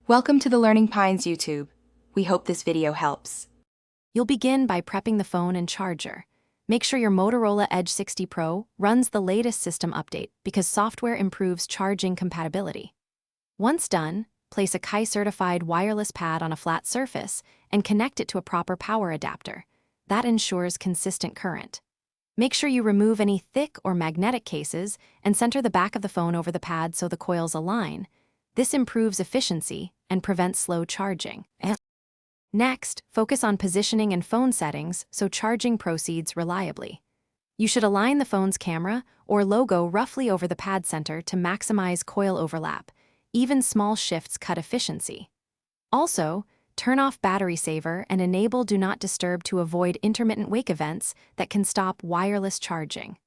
Welcome to the Learning Pines YouTube. We hope this video helps. You'll begin by prepping the phone and charger. Make sure your Motorola Edge 60 Pro runs the latest system update because software improves charging compatibility. Once done, place a Qi-certified wireless pad on a flat surface and connect it to a proper power adapter. That ensures consistent current. Make sure you remove any thick or magnetic cases and center the back of the phone over the pad so the coils align. This improves efficiency and prevents slow charging. Next, focus on positioning and phone settings so charging proceeds reliably. You should align the phone's camera or logo roughly over the pad center to maximize coil overlap. Even small shifts cut efficiency. Also, turn off battery saver and enable Do Not Disturb to avoid intermittent wake events that can stop wireless charging.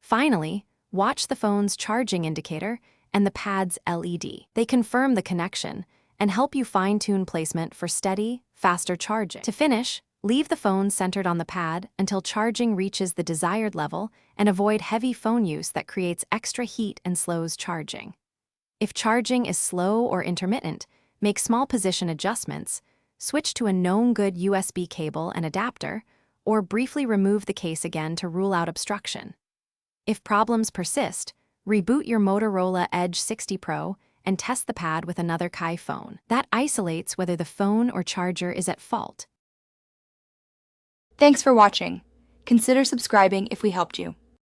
Finally, watch the phone's charging indicator and the pad's LED. They confirm the connection and help you fine-tune placement for steady, faster charging. To finish, leave the phone centered on the pad until charging reaches the desired level and avoid heavy phone use that creates extra heat and slows charging. If charging is slow or intermittent, make small position adjustments, switch to a known good USB cable and adapter, or briefly remove the case again to rule out obstruction. If problems persist, reboot your Motorola Edge 60 Pro and test the pad with another Qi phone. That isolates whether the phone or charger is at fault. Thanks for watching. Consider subscribing if we helped you.